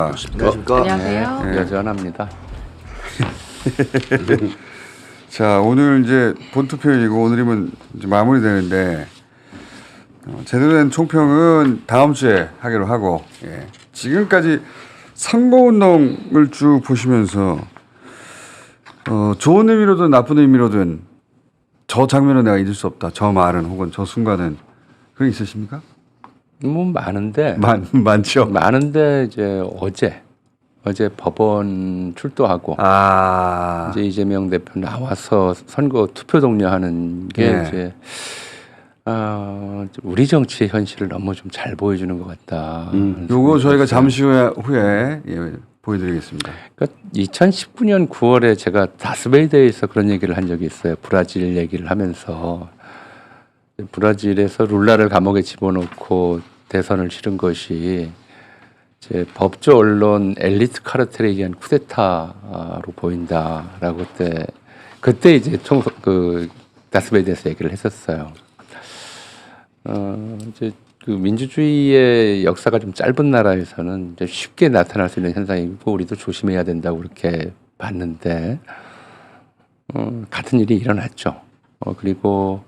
안녕하십니까. 안녕하세요. 네. 여전합니다. 자, 오늘 이제 본투표일이고 오늘이면 이제 마무리되는데 제대로 된 총평은 다음 주에 하기로 하고 지금까지 선거운동을 쭉 보시면서 좋은 의미로든 나쁜 의미로든 저 장면은 내가 잊을 수 없다. 저 말은 혹은 저 순간은 그게 있으십니까? 뭐 많은데 많죠. 많은데 이제 어제 법원 출두하고 이제 이재명 대표 나와서 선거 투표 독려하는 게 이제 우리 정치의 현실을 너무 좀 잘 보여주는 것 같다. 요거 저희가 잠시 후에 보여드리겠습니다. 그러니까 2019년 9월에 제가 다스베이드에서 그런 얘기를 한 적이 있어요. 브라질 얘기를 하면서 브라질에서 룰라를 감옥에 집어넣고 대선을 치른 것이 이제 법조 언론 엘리트 카르텔에 의한 쿠데타로 보인다라고 그때 이제 다스베이드에서 얘기를 했었어요. 이제 그 민주주의의 역사가 좀 짧은 나라에서는 이제 쉽게 나타날 수 있는 현상이고 우리도 조심해야 된다고 그렇게 봤는데 같은 일이 일어났죠. 그리고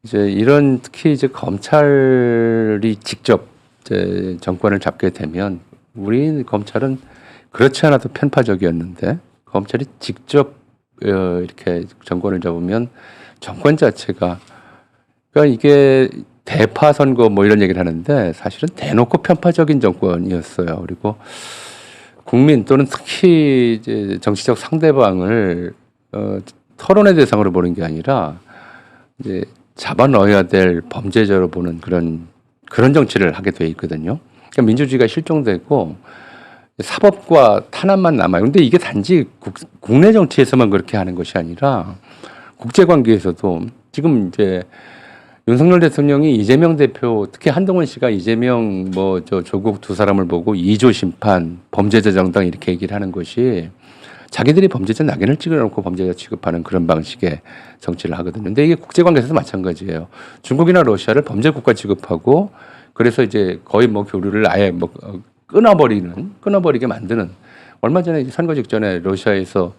이제 이런 특히 이제 검찰이 직접 이제 정권을 잡게 되면 우리 검찰은 그렇지 않아도 편파적이었는데 검찰이 직접 이렇게 정권을 잡으면 정권 자체가 그러니까 이게 대파 선거 뭐 이런 얘기를 하는데 사실은 대놓고 편파적인 정권이었어요. 그리고 국민 또는 특히 이제 정치적 상대방을 토론의 대상으로 보는 게 아니라 이제 잡아 넣어야 될 범죄자로 보는 그런 정치를 하게 돼 있거든요. 그러니까 민주주의가 실종되고 사법과 탄압만 남아요. 근데 이게 단지 국내 정치에서만 그렇게 하는 것이 아니라 국제 관계에서도 지금 이제 윤석열 대통령이 이재명 대표 특히 한동훈 씨가 이재명 조국 두 사람을 보고 2조 심판 범죄자 정당 이렇게 얘기를 하는 것이 자기들이 범죄자 낙인을 찍어놓고 범죄자 취급하는 그런 방식의 정치를 하거든요. 근데 이게 국제관계에서도 마찬가지예요. 중국이나 러시아를 범죄 국가 취급하고 그래서 이제 거의 교류를 아예 끊어버리게 만드는 얼마 전에 이제 선거 직전에 러시아에서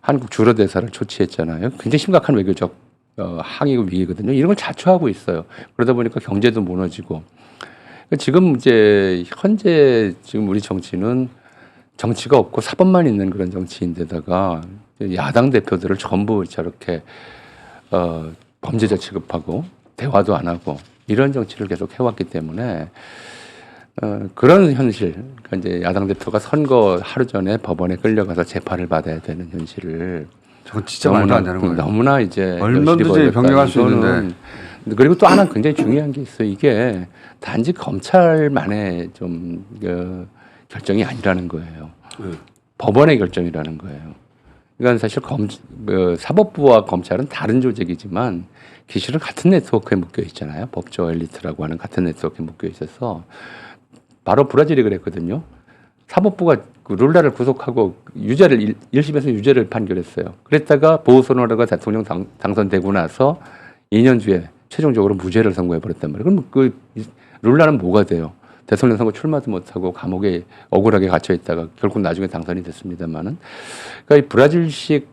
한국 주로 대사를 초치했잖아요. 굉장히 심각한 외교적 항의고 위기거든요. 이런 걸 자초하고 있어요. 그러다 보니까 경제도 무너지고 지금 이제 현재 지금 우리 정치는 정치가 없고 사법만 있는 그런 정치인데다가 야당 대표들을 전부 저렇게 범죄자 취급하고 대화도 안 하고 이런 정치를 계속 해왔기 때문에 그런 현실, 그러니까 이제 야당 대표가 선거 하루 전에 법원에 끌려가서 재판을 받아야 되는 현실을 저건 진짜 말도 안 되는 거예요. 너무나 이제 얼마든지 변경할 수 있는데. 그리고 또 하나 굉장히 중요한 게 있어요. 이게 단지 검찰만의 좀 결정이 아니라는 거예요. 법원의 결정이라는 거예요. 그러니까 사실 사법부와 검찰은 다른 조직이지만 기실은 같은 네트워크에 묶여 있잖아요. 법조 엘리트라고 하는 같은 네트워크에 묶여 있어서 바로 브라질이 그랬거든요. 사법부가 룰라를 구속하고 1심에서 유죄를 판결했어요. 그랬다가 보우소노라가 대통령 당선되고 나서 2년 뒤에 최종적으로 무죄를 선고해버렸단 말이에요. 그럼 그 룰라는 뭐가 돼요? 대통령 선거 출마도 못하고 감옥에 억울하게 갇혀 있다가 결국 나중에 당선이 됐습니다만은, 그러니까 이 브라질식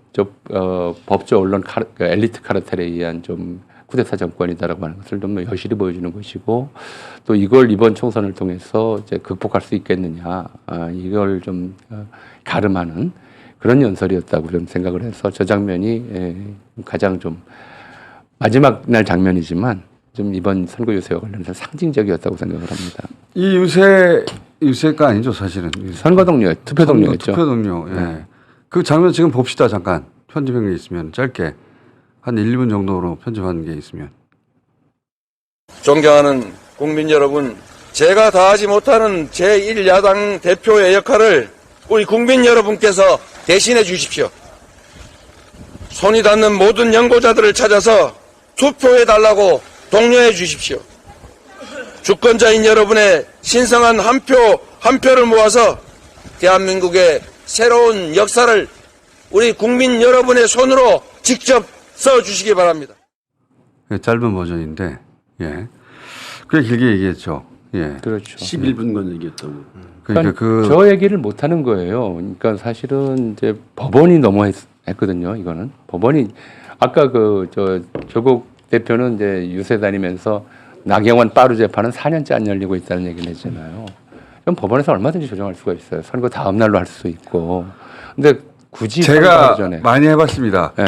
법조 언론 엘리트 카르텔에 의한 좀 쿠데타 정권이다라고 하는 것을 좀 여실히 보여주는 것이고, 또 이걸 이번 총선을 통해서 이제 극복할 수 있겠느냐, 이걸 좀 가름하는 그런 연설이었다고 좀 생각을 해서 저 장면이 가장 좀 마지막 날 장면이지만 좀 이번 선거 유세와 관련해서 상징적이었다고 생각을 합니다. 이 유세가 아니죠, 사실은. 선거 동료, 투표 동료였죠. 투표 동료. 예. 그 장면 지금 봅시다, 잠깐. 편집한 게 있으면 짧게 한 1, 2분 정도로 편집한 게 있으면. 존경하는 국민 여러분, 제가 다하지 못하는 제1야당 대표의 역할을 우리 국민 여러분께서 대신해 주십시오. 손이 닿는 모든 연고자들을 찾아서 투표해달라고 독려해 주십시오. 주권자인 여러분의 신성한 한 표를 모아서 대한민국의 새로운 역사를 우리 국민 여러분의 손으로 직접 써주시기 바랍니다. 짧은 버전인데, 꽤 길게 얘기했죠. 그렇죠. 11분간 얘기했다고. 그러니까 저 얘기를 못 하는 거예요. 그러니까 사실은 이제 법원이 너무했거든요. 이거는 법원이 아까 조국 대표는 이제 유세 다니면서 나경원 빠루 재판은 4년째 안 열리고 있다는 얘기를 했잖아요. 그럼 법원에서 얼마든지 조정할 수가 있어요. 선거 다음 날로 할 수도 있고. 근데 굳이 선거 제가 하루 전에 많이 해봤습니다. 네.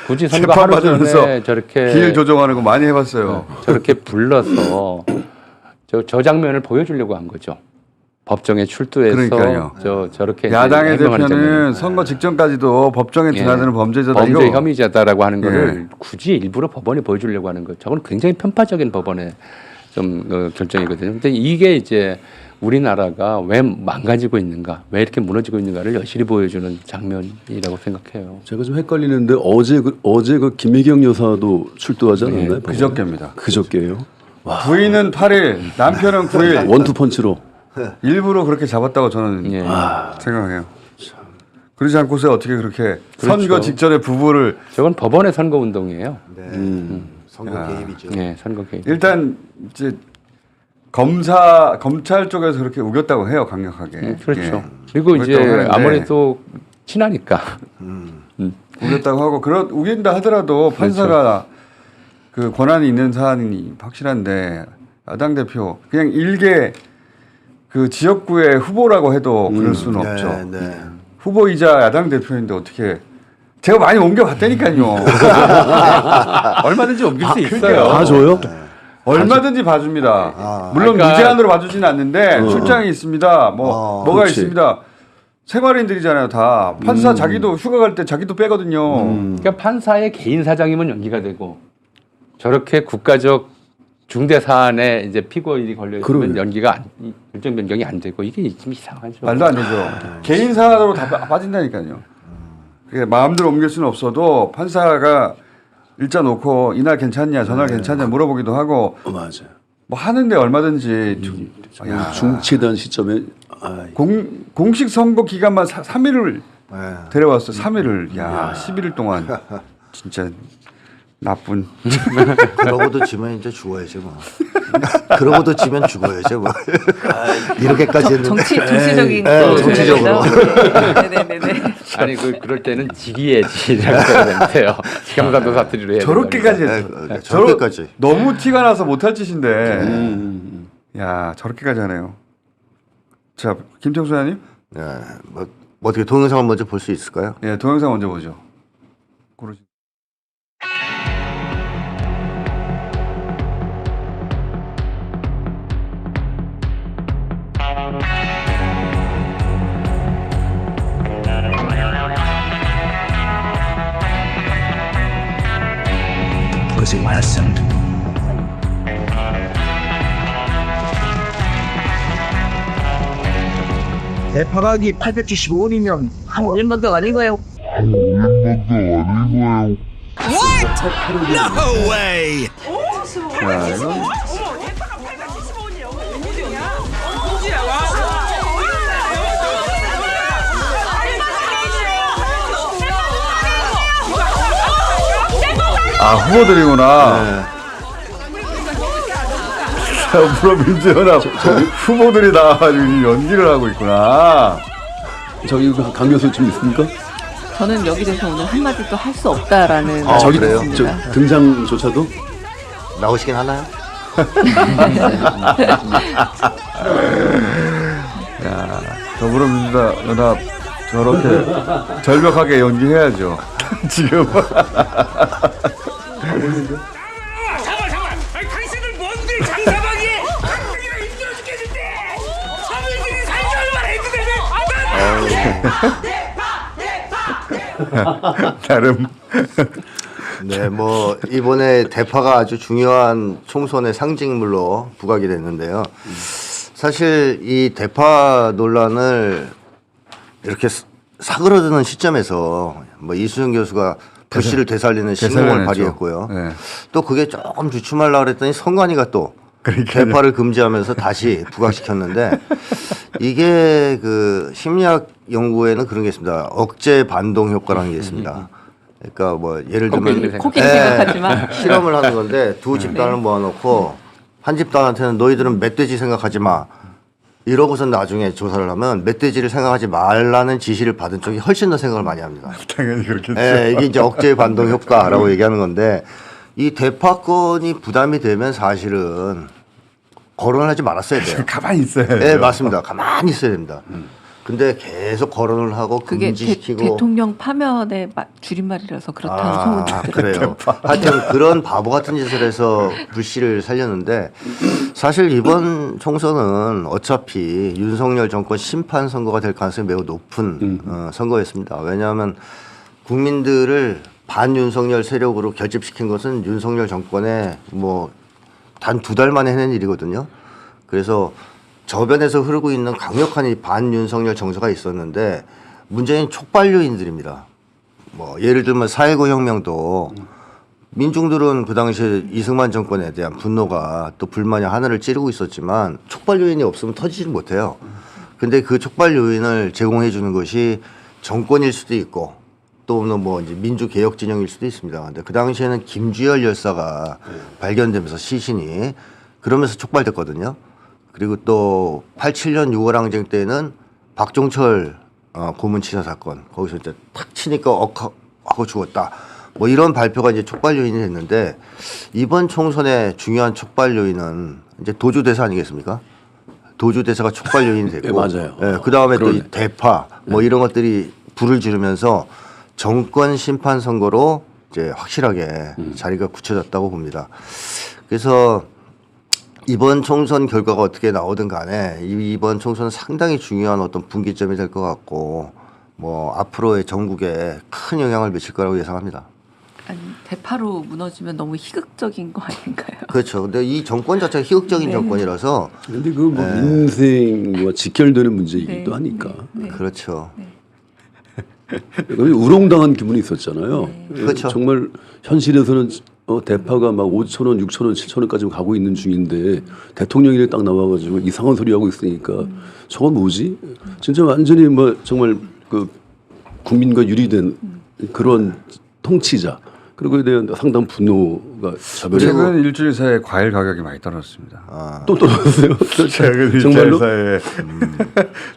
굳이 선거 재판 하루 전에 받으면서 저렇게 길 조정하는 거 많이 해봤어요. 저렇게 불러서 저 장면을 보여주려고 한 거죠. 법정에 출두해서 그러니까요. 저렇게 야당의 해명하는 대표는 장면을. 선거 직전까지도 법정에 드나드는 범죄자다. 범죄 이거. 혐의자다라고 하는 거를 예. 굳이 일부러 법원이 보여주려고 하는 거. 저건 굉장히 편파적인 법원의 좀 결정이거든요. 근데 이게 이제 우리나라가 왜 망가지고 있는가, 왜 이렇게 무너지고 있는가를 여실히 보여주는 장면이라고 생각해요. 제가 좀 헷갈리는데 어제 그 김혜경 여사도 출두하지 않았나요? 네, 그저께입니다. 그저께요. 부인은 8일, 남편은 9일. 원투펀치로. 일부러 그렇게 잡았다고 저는 예. 생각해요. 그러지 않고서 어떻게 그렇게 그렇죠. 선거 직전에 부부를 저건 법원의 선거 운동이에요. 네. 선거 개입이죠. 네, 선거 개입. 일단 이제 검찰 쪽에서 그렇게 우겼다고 해요, 강력하게. 그렇죠. 예. 그리고 이제 우겼다고 하는데 아무래도 친하니까. 우겼다고 하고 우긴다 하더라도 판사가 그 권한이 있는 사안이 확실한데 야당 대표 그냥 일개 그 지역구의 후보라고 해도 그럴 수는 없죠. 네. 후보이자 야당 대표인데 어떻게 제가 많이 옮겨봤다니까요. 얼마든지 옮길 수 있어요. 다 줘요? 얼마든지 봐줍니다. 물론 그러니까- 무제한으로 봐주지는 않는데 출장이 있습니다. 뭐가 그렇지. 있습니다. 생활인들이잖아요, 다. 판사 자기도 휴가 갈 때 자기도 빼거든요. 그러니까 판사의 개인 사정이면 연기가 되고 저렇게 국가적 중대 사안에 이제 피고인이 걸려 있으면 그러게요. 연기가 결정 변경이 안 되고 이게 좀 이상하죠. 말도 안 되죠. 개인 사안으로 다 빠진다니까요. 그게 마음대로 옮길 수는 없어도 판사가 일자 놓고 이날 괜찮냐, 저날 괜찮냐 물어보기도 하고 맞아요. 뭐 하는데 얼마든지 중치던 시점에 공식 선거 기간만 3일을 네. 데려왔어. 3일을. 야, 11일 동안 진짜 나쁜. 그러고도 지면 이제 죽어야죠 뭐. 그러고도 지면 죽어야죠 뭐. 이렇게까지 했는데. 정치적인 정치적으로. 네네네. 아니 그럴 때는 직위해지라고 해야 돼요. 경상도 사투리로 해야 저렇게까지 된다니까. 했어. 네, 저렇게까지. 너무 티가 나서 못할 짓인데. 야, 저렇게까지 하네요. 자, 김태우 소장님. 네, 뭐 어떻게 동영상을 먼저 볼 수 있을까요? 예, 동영상 먼저 보죠. 고르시. 고생 많았습니다. 대파각이 875원이면 한 1년도 아닌 거예요. 야, 이건 후보들이구나. 더불어민주연합 후보들이 나와가지고 연기를 하고 있구나. 저기 강 교수 좀 있습니까? 저는 여기 대해서 오늘 한마디도 할 수 없다라는 저기 그래요? 말씀입니다. 등장조차도 나오시긴 하나요? 더불어민주연합 저렇게 절벽하게 연기해야죠. 지금. 잠깐! 아니, 당신들 뭔데 장사방이 당신이랑 힘들어 죽겠는데 서민들이 살기 얼마나 힘든데 나름. 네, 뭐 이번에 대파가 아주 중요한 총선의 상징물로 부각이 됐는데요. 사실 이 대파 논란을 이렇게 사그러드는 시점에서 뭐 이수영 교수가 불씨를 되살리는 신공을 되살려냈죠. 발휘했고요. 네. 또 그게 조금 주춤하려고 그랬더니 선관위가 또 그러니까요. 대파를 금지하면서 다시 부각시켰는데 이게 그 심리학 연구에는 그런 게 있습니다. 억제 반동 효과라는 게 있습니다. 그러니까 뭐 예를 들면 코끼리 생각하지만 실험을 하는 건데 두 집단을 모아놓고 한 집단한테는 너희들은 멧돼지 생각하지 마. 이러고서 나중에 조사를 하면 멧돼지를 생각하지 말라는 지시를 받은 쪽이 훨씬 더 생각을 많이 합니다. 당연히 그렇겠죠. 예, 이게 이제 억제 반동 효과라고 얘기하는 건데 이 대파건이 부담이 되면 사실은 거론을 하지 말았어야 돼요. 가만히 있어야 돼요. 네, 맞습니다. 가만히 있어야 됩니다. 근데 계속 거론을 하고 그게 금지시키고 대통령 파면의 줄임말이라서 그렇다는 소문이 아, 들어요. 그래요. 하여튼 그런 바보 같은 짓을 해서 불씨를 살렸는데 사실 이번 총선은 어차피 윤석열 정권 심판 선거가 될 가능성이 매우 높은 선거였습니다. 왜냐하면 국민들을 반윤석열 세력으로 결집시킨 것은 윤석열 정권의 뭐 단 2달 만에 해낸 일이거든요. 그래서 저변에서 흐르고 있는 강력한 이 반윤석열 정서가 있었는데 문제는 촉발 요인들입니다. 뭐 예를 들면 4.19 혁명도 민중들은 그 당시에 이승만 정권에 대한 분노가 또 불만이 하늘을 찌르고 있었지만 촉발 요인이 없으면 터지지 못해요. 근데 그 촉발 요인을 제공해 주는 것이 정권일 수도 있고 또는 뭐 이제 민주개혁 진영일 수도 있습니다. 근데 그 당시에는 김주열 열사가 발견되면서 시신이 그러면서 촉발됐거든요. 그리고 또 87년 6월 항쟁 때는 박종철 고문치사 사건 거기서 이제 탁 치니까 하고 죽었다. 뭐 이런 발표가 이제 촉발 요인이 됐는데 이번 총선의 중요한 촉발 요인은 이제 도주대사 아니겠습니까? 도주대사가 촉발 요인이 됐고, 네, 맞아요. 예, 그 다음에 또 그러네. 이 대파 뭐 이런 것들이 불을 지르면서 정권 심판 선거로 이제 확실하게 자리가 굳혀졌다고 봅니다. 그래서 이번 총선 결과가 어떻게 나오든 간에 이번 총선은 상당히 중요한 어떤 분기점이 될 것 같고 뭐 앞으로의 전국에 큰 영향을 미칠 거라고 예상합니다. 아니, 대파로 무너지면 너무 희극적인 거 아닌가요? 그렇죠. 근데 이 정권 자체가 희극적인 네. 정권이라서 근데 그 뭐 민생과 직결되는 문제이기도 네. 하니까. 네. 그렇죠. 우롱당한 기분이 있었잖아요. 그렇죠. 정말 현실에서는 대파가 막 5천 원, 6천 원, 7천 원까지 가고 있는 중인데 대통령이 딱 나와가지고 이상한 소리 하고 있으니까 저건 뭐지? 진짜 완전히 뭐 정말 그 국민과 유리된 그런 통치자. 그리고 그에 대한 상당한 분노가 저변에 최근 일주일 사이에 과일 가격이 많이 떨어졌습니다. 또 떨어졌어요. 최근 일주일 정말로? 사이에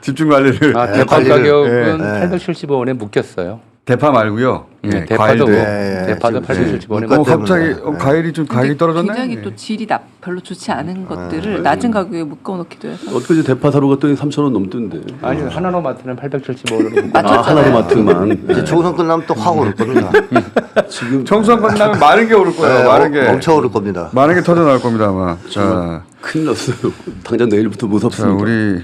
집중 관리를 대파 관리를- 가격은 네. 875원에 묶였어요. 대파 말고요. 예, 대파도 과일도. 뭐, 네, 대파도 지금 875원에 물가 갑자기 때문에. 과일이 좀 가격이 근데 떨어졌네. 굉장히 또 질이 별로 좋지 않은 것들을 낮은 가격에 묶어놓기도 해서 엊그제 대파 사러 갔더니 3천 원 넘던데. 아니 하나로 마트는 875원으로 묶고 아, 하나로 마트만. 이제 총선 끝나면 또 확 오를 겁니다. 지금 총선 끝나면 많은 게 오를 거예요. 많은 게 엄청 오를 겁니다. 많은 게 터져 나올 겁니다 아마. 자, 큰일 났어요. 당장 내일부터 자 무섭습니다. 우리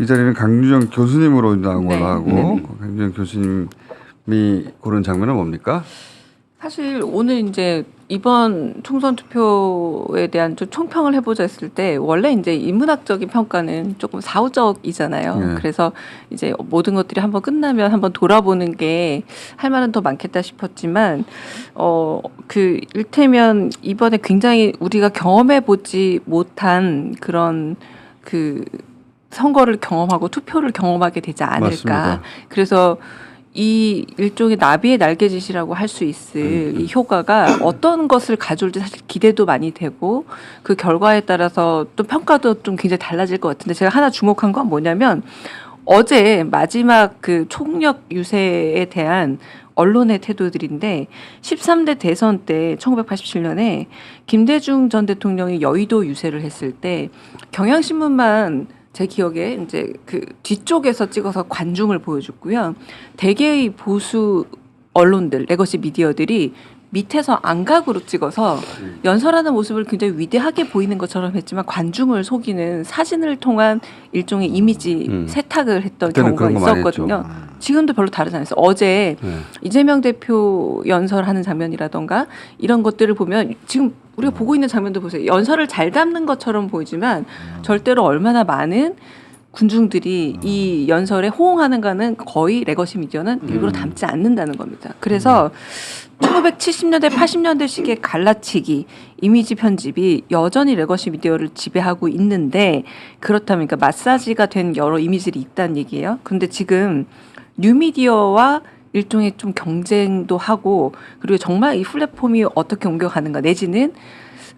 이 자리는 강유정 교수님으로 나온 네. 걸로 하고 강유정 교수님이 고른 장면은 뭡니까? 사실 오늘 이제 이번 총선 투표에 대한 좀 총평을 해보자 했을 때 원래 이제 인문학적인 평가는 조금 사후적이잖아요. 네. 그래서 이제 모든 것들이 한번 끝나면 한번 돌아보는 게 할 말은 더 많겠다 싶었지만 그 일테면 이번에 굉장히 우리가 경험해 보지 못한 그런 그 선거를 경험하고 투표를 경험하게 되지 않을까. 맞습니다. 그래서 이 일종의 나비의 날개짓이라고 할 수 있을 이 효과가 어떤 것을 가져올지 사실 기대도 많이 되고 그 결과에 따라서 또 평가도 좀 굉장히 달라질 것 같은데 제가 하나 주목한 건 뭐냐면 어제 마지막 그 총력 유세에 대한 언론의 태도들인데 13대 대선 때 1987년에 김대중 전 대통령이 여의도 유세를 했을 때 경향신문만 제 기억에 이제 그 뒤쪽에서 찍어서 관중을 보여줬고요. 대개의 보수 언론들, 레거시 미디어들이 밑에서 안각으로 찍어서 연설하는 모습을 굉장히 위대하게 보이는 것처럼 했지만 관중을 속이는 사진을 통한 일종의 이미지 세탁을 했던 그때는 경우가 그런 거 많이 있었거든요. 지금도 별로 다르지 않았어요. 어제 이재명 대표 연설하는 장면이라던가 이런 것들을 보면 지금 우리가 보고 있는 장면도 보세요. 연설을 잘 담는 것처럼 보이지만 절대로 얼마나 많은 군중들이 이 연설에 호응하는가는 거의 레거시 미디어는 일부러 담지 않는다는 겁니다. 그래서 1970년대, 80년대식의 갈라치기, 이미지 편집이 여전히 레거시 미디어를 지배하고 있는데 그렇다면 그러니까 마사지가 된 여러 이미지들이 있다는 얘기예요. 그런데 지금 뉴미디어와 일종의 좀 경쟁도 하고 그리고 정말 이 플랫폼이 어떻게 옮겨가는가 내지는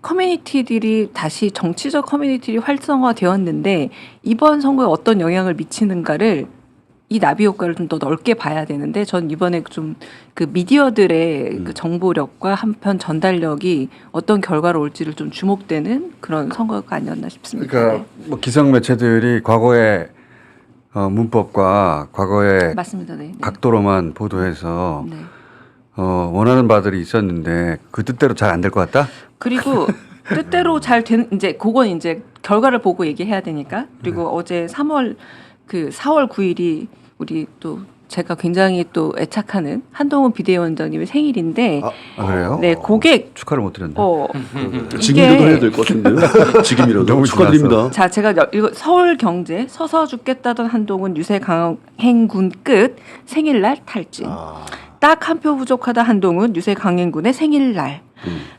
커뮤니티들이 다시 정치적 커뮤니티들이 활성화되었는데 이번 선거에 어떤 영향을 미치는가를 이 나비 효과를 좀 더 넓게 봐야 되는데 전 이번에 좀 그 미디어들의 그 정보력과 한편 전달력이 어떤 결과로 올지를 좀 주목되는 그런 선거가 아니었나 싶습니다. 그러니까 뭐 기성 매체들이 과거의 문법과 과거의 맞습니다. 네. 네. 각도로만 보도해서 네. 원하는 바들이 있었는데 그 뜻대로 잘 안 될 것 같다. 그리고 뜻대로 잘 된 이제 그건 이제 결과를 보고 얘기해야 되니까. 그리고 어제 4월 9일이 우리 또 제가 굉장히 또 애착하는 한동훈 비대위원장님의 생일인데 아, 그래요? 네, 고객 축하를 못 드렸네. 지금이라도 해야 될 것 같은데요. 지금이라도 너무 축하드립니다. 자, 제가 이거 서울경제 서서 죽겠다던 한동훈 유세강행군 끝 생일날 탈진. 딱 한 표 부족하다 한동훈 유세강행군의 생일날.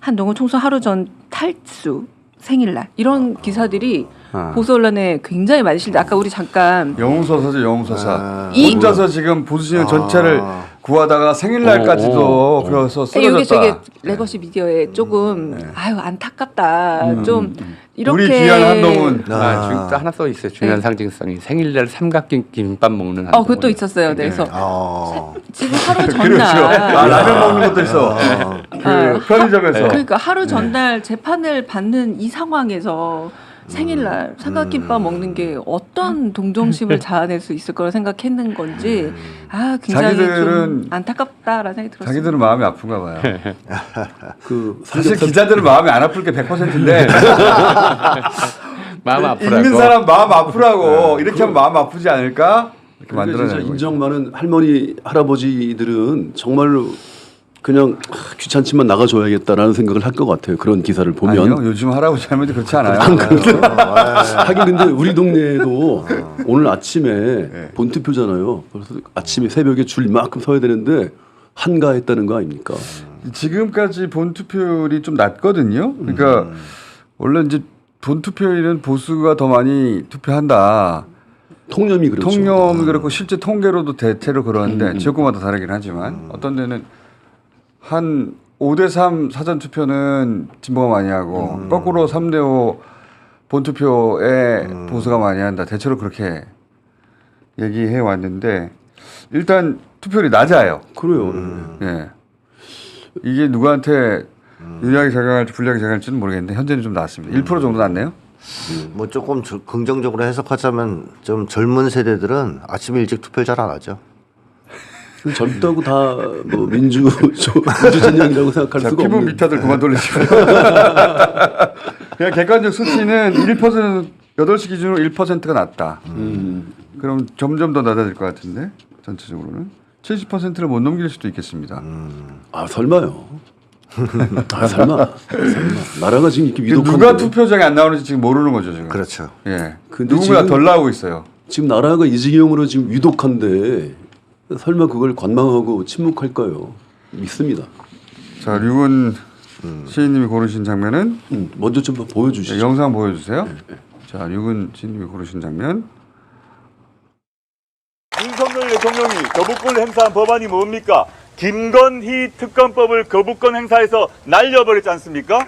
한동훈 총선 하루 전 탈수 생일날. 이런 기사들이 보수 언론에 굉장히 많이 실려. 아까 우리 잠깐 영웅서사죠, 영웅서사. 이- 혼자서 지금 보수진영 전체를 구하다가 생일날까지도 그래서 이게 쓰러졌다. 되게 레거시 미디어에 조금 아유 안타깝다. 좀 이렇게 우리 귀한 한동훈. 지금 또 하나 써 있어요. 중요한 네. 상징성이 생일날 삼각김 김밥 먹는 한동훈. 그것도 있었어요. 네, 그래서 지금 하루 그렇죠. 전날 라면 먹는 것도 있어. 그 편의점에서. 그러니까 하루 전날 재판을 받는 이 상황에서 생일날 삼각김밥 먹는 게 어떤 동정심을 자아낼 수 있을 거라 생각했는 건지 굉장히 좀 자기들은- 안타깝다라는 생각이 들었어요. 자기들은 마음이 아픈가 봐요. 그 사실 기자들은 마음이 안 아플 게 100%인데 마음 아프라고. 읽는 사람 마음 아프라고 이렇게 하면 마음 아프지 않을까? 이렇게 그러니까 진짜 만들어내는 거죠. 인정 많은 할머니 할아버지들은 정말로 그냥 귀찮지만 나가줘야겠다라는 생각을 할 것 같아요. 그런 기사를 보면. 아니요, 요즘 할아버지 할머니 그렇지 않아요. 하긴 근데 우리 동네에도 오늘 아침에 본투표잖아요. 그래서 아침에 새벽에 줄 이만큼 서야 되는데 한가했다는 거 아닙니까? 지금까지 본 투표율이 좀 낮거든요. 그러니까 원래 이제 본 투표율은 보수가 더 많이 투표한다. 통념이 그렇죠. 통념이 그렇고 실제 통계로도 대체로 그러는데 지역구마다 다르긴 하지만 어떤 데는 한 5대3 사전 투표는 진보가 많이 하고 거꾸로 3대5 본 투표에 보수가 많이 한다. 대체로 그렇게 얘기해 왔는데 일단 투표율이 낮아요. 그래요. 예. 이게 누구한테 유리하게 작용할지 불리하게 작용할지는 모르겠는데 현재는 좀 낮습니다. 1% 정도 낮네요. 뭐 조금 긍정적으로 해석하자면 좀 젊은 세대들은 아침 일찍 투표를 잘 안 하죠. 젊다고 다 뭐 민주 진영이라고 생각할 자, 수가 피부 없는. 밑타들 그만 돌리시고. 그냥 객관적 수치는 1% 8시 기준으로 1%가 낮다. 그럼 점점 더 낮아질 것 같은데 전체적으로는 70%를 못 넘길 수도 있겠습니다. 아 설마요. 아 설마. 나라가 지금 이렇게 위독한데. 누가 투표장에 안 나오는지 지금 모르는 거죠 지금. 그렇죠. 예. 근데 누군가 지금- 덜 나오고 있어요. 지금 나라가 이 지경으로 지금 위독한데 설마 그걸 관망하고 침묵할까요? 믿습니다. 자, 류은 시인님이 고르신 장면은 먼저 좀 보여주시죠. 네, 영상 보여주세요. 자, 류은 시인님이 고르신 장면. 윤석열 대통령이 거부권을 행사한 법안이 뭡니까? 김건희 특검법을 거부권 행사해서 날려버렸지 않습니까?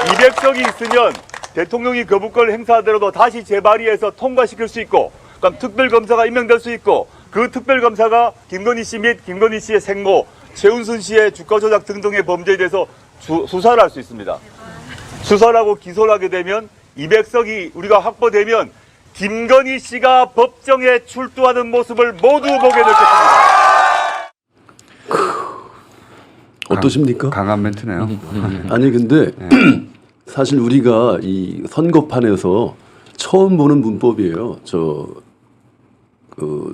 200석이 있으면 대통령이 거부권을 행사하더라도 다시 재발의해서 통과시킬 수 있고, 그럼 특별검사가 임명될 수 있고, 그 특별검사가 김건희 씨 및 김건희 씨의 생모, 최은순 씨의 주가 조작 등등의 범죄에 대해서 수사를 할 수 있습니다. 수사를 하고 기소를 하게 되면 200석이 우리가 확보되면 김건희 씨가 법정에 출두하는 모습을 모두 보게 될 것입니다. 어떠십니까? 강한 멘트네요. 아니 근데 사실 우리가 이 선거판에서 처음 보는 문법이에요.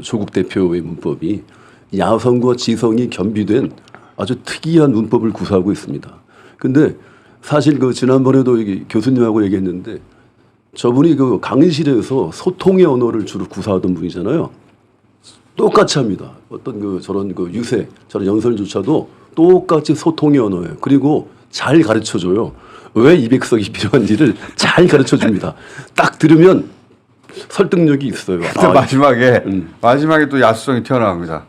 조국 대표의 문법이 야성과 지성이 겸비된 아주 특이한 문법을 구사하고 있습니다. 근데 사실 그 지난번에도 교수님하고 얘기했는데 저분이 그 강의실에서 소통의 언어를 주로 구사하던 분이잖아요. 똑같이 합니다. 어떤 저런 유세, 저런 연설조차도 똑같이 소통의 언어예요. 그리고 잘 가르쳐 줘요. 왜 200석이 필요한지를 잘 가르쳐 줍니다. 딱 들으면 설득력이 있어요. 근데 마지막에 또 야수성이 튀어나옵니다.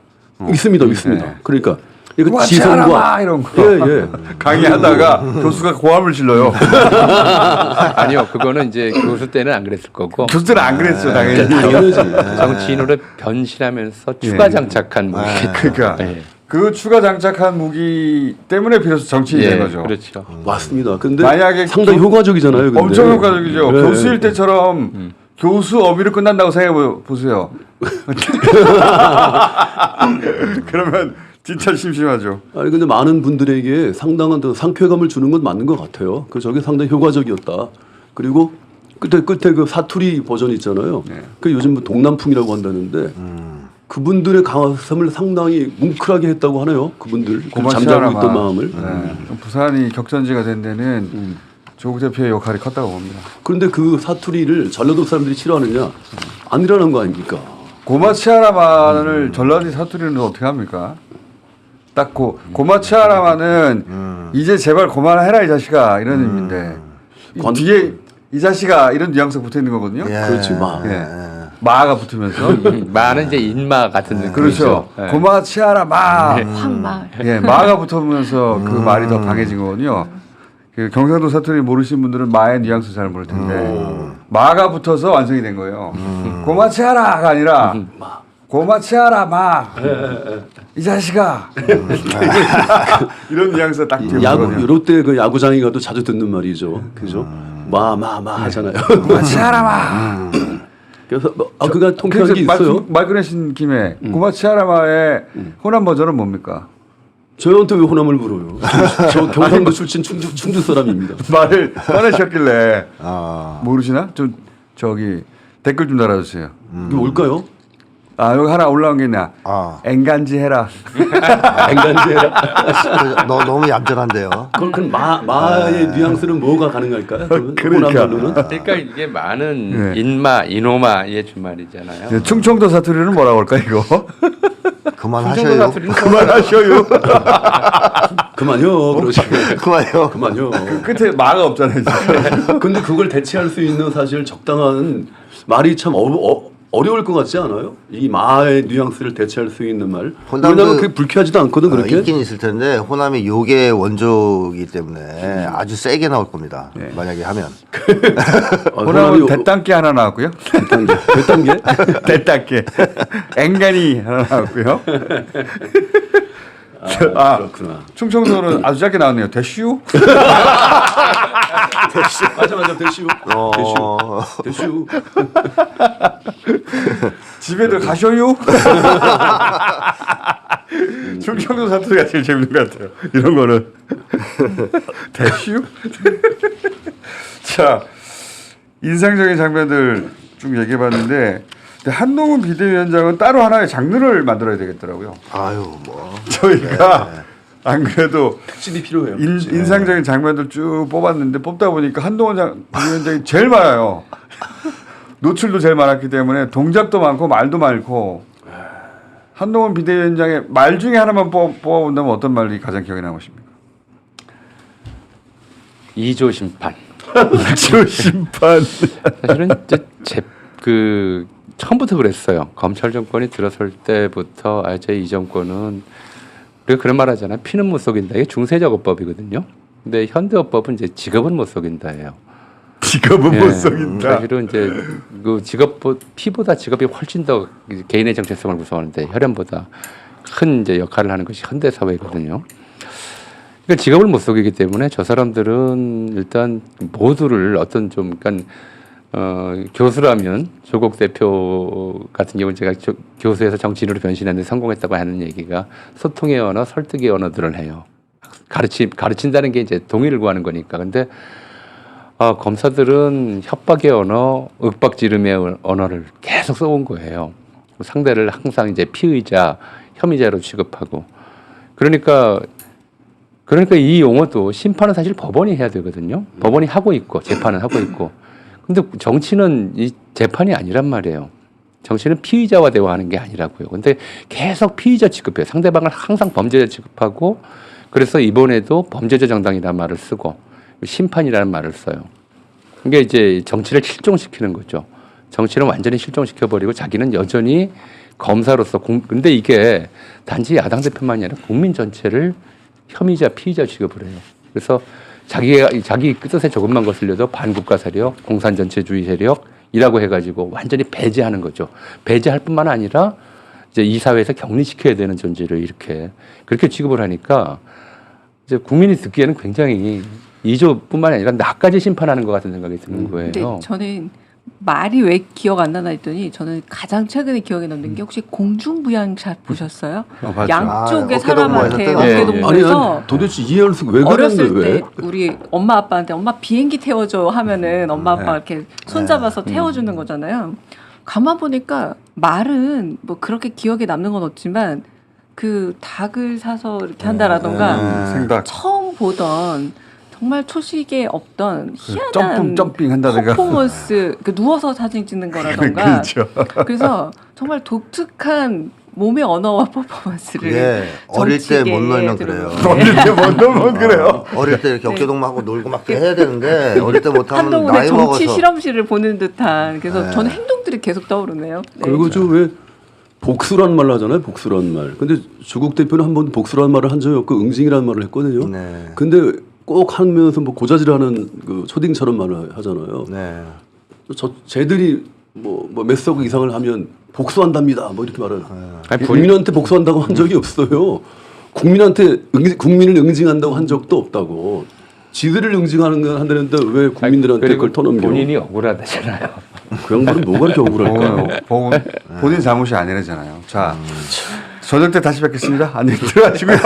있습니다. 네. 그러니까 그러니까 지성과 지성과 이런 거 예. 강의하다가 교수가 고함을 질러요. 아니요, 그거는 이제 교수 때는 안 그랬을 거고 교수들은 안 그랬죠, 당연히. 당연하지. 정치인으로 변신하면서 추가 장착한 무기. 그러니까 예. 그 추가 장착한 무기 때문에 비로소 정치인이 된 거죠. 그렇죠. 맞습니다. 근데 만약에 상당히 효과적이잖아요. 근데. 엄청 효과적이죠. 네. 교수일 때처럼 교수 어휘로 끝난다고 생각해 보세요. 그러면 진짜 심심하죠. 아니 근데 많은 분들에게 상당한 더 상쾌감을 주는 건 맞는 것 같아요. 그 저게 상당히 효과적이었다. 그리고 끝에 그 사투리 버전 있잖아요. 그 요즘 뭐 동남풍이라고 한다는데 그분들의 가슴을 상당히 뭉클하게 했다고 하네요. 그분들 그 잠자고 있던 마음을. 부산이 격전지가 된 데는 조국 대표의 역할이 컸다고 봅니다. 그런데 그 사투리를 전라도 사람들이 싫어하느냐? 아니라는 거 아닙니까? 고마치아라마를 전라도 사투리는 어떻게 합니까? 딱 고마치아라마는 이제 제발 그만해라 이 자식아 이런 의미인데 이 뒤에 이 자식아 이런 뉘앙스가 붙어 있는 거거든요. 그렇지 마. 마가 붙으면서 마는 이제 인마 같은 느낌이죠. 그렇죠. 예. 고마치아라 마. 황마. 예, 마가 붙으면서 그 말이 더 강해진 거거든요. 그 경상도 사투리 모르시는 분들은 마의 뉘앙스 잘 모를 텐데 마가 붙어서 완성이 된 거예요. 고마치아라가 아니라 고마치아라 마. 이 자식아. 이런 뉘앙스가 딱 야구 들어오거든요. 롯데 그 야구장에 가도 자주 듣는 말이죠. 그죠? 마 하잖아요. 고마치아라 마. 그래서 그가 통쾌한 게 있어요. 말 꺼내신 김에 고마치아라 마의 호남 버전은 뭡니까? 저한테 왜 호남을 물어요? 저 경상도 출신 충주 사람입니다. 말을 꺼내셨길래 모르시나? 좀 저기 댓글 좀 달아주세요. 이게 뭘까요? 아 여기 하나 올라온 게 있나? 앵간지 해라. 앵간지해라. 너무 얌전한데요. 그럼 마의 뉘앙스는 뭐가 가능할까요? 그러니까. 호남말로는? 그러니까 이게 많은 네. 인마, 이노마의 준말이잖아요. 네, 충청도 사투리는 뭐라고 할까 이거? 충청도 그만하셔요. 사투리는 그만하셔요. 그만요. 그러지. 그만요. 그만요. 끝에 마가 없잖아요. 지금. 근데 그걸 대체할 수 있는 사실 적당한 말이 참 어려울 것 같지 않아요? 이 마의 뉘앙스를 대체할 수 있는 말. 왜냐하면 그게 불쾌하지도 않거든 그렇게. 있긴 있을 텐데 호남이 욕의 원조이기 때문에 아주 세게 나올 겁니다. 만약에 하면. 호남은 대땅기 하나 나왔고요. 대단계? 대땅기. 앵간이 하나 나왔고요. 그렇구나. 충청도는 아주 짧게 나왔네요. 대슈. 맞아 대슈. 대슈. 집에도 가셔요. 충청도 사투리가 제일 재밌는 것 같아요. 이런 거는 대슈. 자, 인상적인 장면들 쭉 얘기해봤는데 한동훈 비대위원장은 따로 하나의 장르를 만들어야 되겠더라고요. 아유 뭐. 저희가 안 그래도 특집이 필요해요. 인상적인 장면들 쭉 뽑았는데 뽑다 보니까 한동훈 비대위원장이 제일 많아요. 노출도 제일 많았기 때문에 동작도 많고 말도 많고 한동훈 비대위원장의 말 중에 하나만 뽑아본다면 어떤 말이 가장 기억에 남으십니까? 2조 심판. 2조 심판. 사실은 그 처음부터 그랬어요. 검찰 정권이 들어설 때부터 이 정권은 우리가 그런 말 하잖아요. 피는 못 속인다. 이게 중세작업법이거든요. 근데 현대어법은 이제 직업은 못 속인다예요. 직업은 못 속인다. 사실은 이제 그 피보다 직업이 훨씬 더 개인의 정체성을 구성하는데 혈연보다 큰 이제 역할을 하는 것이 현대 사회거든요. 그러니까 직업을 못 속이기 때문에 저 사람들은 일단 모두를 어떤 좀 그러니까 교수라면 조국 대표 같은 경우는 제가 교수에서 정치인으로 변신하는데 성공했다고 하는 얘기가 소통의 언어, 설득의 언어들을 해요. 가르친다는 게 이제 동의를 구하는 거니까. 근데 검사들은 협박의 언어, 윽박지름의 언어를 계속 써온 거예요. 상대를 항상 이제 피의자, 혐의자로 취급하고. 그러니까 이 용어도 심판은 사실 법원이 해야 되거든요. 법원이 하고 있고 재판은 하고 있고. 근데 정치는 이 재판이 아니란 말이에요. 정치는 피의자와 대화하는 게 아니라고요. 근데 계속 피의자 취급해요. 상대방을 항상 범죄자 취급하고 그래서 이번에도 범죄자 정당이라는 말을 쓰고 심판이라는 말을 써요. 이게 이제 정치를 실종시키는 거죠. 정치는 완전히 실종시켜버리고 자기는 여전히 검사로서 근데 이게 단지 야당 대표만이 아니라 국민 전체를 혐의자 피의자 취급을 해요. 그래서 자기 뜻에 조금만 거슬려도 반국가 세력, 공산 전체주의 세력이라고 해가지고 완전히 배제하는 거죠. 배제할 뿐만 아니라 이제 이 사회에서 격리시켜야 되는 존재를 이렇게 그렇게 취급을 하니까 이제 국민이 듣기에는 굉장히 이조뿐만 아니라 나까지 심판하는 것 같은 생각이 드는 거예요. 근데 저는 말이 왜 기억 안 나나 했더니 저는 가장 최근에 기억에 남는 게 혹시 공중부양샷 보셨어요? 봤죠. 양쪽의 어깨동무에서 사람한테 때려. 아니 어깨동무에서 난 도대체 이해할 수가 왜 어렸을 그러는데 왜? 때 우리 엄마 아빠한테 엄마 비행기 태워줘 하면은 엄마 아빠 이렇게 손잡아서 태워주는 거잖아요. 가만 보니까 말은 뭐 그렇게 기억에 남는 건 없지만 그 닭을 사서 이렇게 한다라던가 생닭. 처음 보던 정말 초식에 없던 희한한 점핑 한다든가. 퍼포먼스, 그 누워서 사진 찍는 거라던가. 그렇죠. 그래서 정말 독특한 몸의 언어와 퍼포먼스를 그게 어릴 때 못 정치계에 놀면 들어오고. 그래요. 어릴 때못 넣으면 그래요. 어릴 때 이렇게 어깨동무하고 놀고 막 해야 되는데 어릴 때 못하면 한동훈의 나이 정치 먹어서 실험실을 보는 듯한. 그래서 네. 저는 행동들이 계속 떠오르네요. 네. 그리고 저 왜 복수란 말 하잖아요. 복수란 말. 근데 조국 대표는 한 번도 복수란 말을 한 적이 없고 응징이라는 말을 했거든요. 네. 근데 꼭 하면서 뭐 고자질하는 그 초딩처럼 말을 하잖아요. 네. 쟤들이 뭐 몇 석 이상을 하면 복수한답니다. 뭐 이렇게 말을. 아니, 국민한테 복수한다고 한 적이 없어요. 국민을 응징한다고 한 적도 없다고. 지들을 응징하는 건 한다는데 왜 국민들한테 그리고 그걸 터넘겨? 본인이 억울하다잖아요. 그 양반은 뭐가 이렇게 억울할까요? 본인 잘못이 아니라잖아요. 자, 저녁 때 다시 뵙겠습니다. 안녕히 들어가시고요.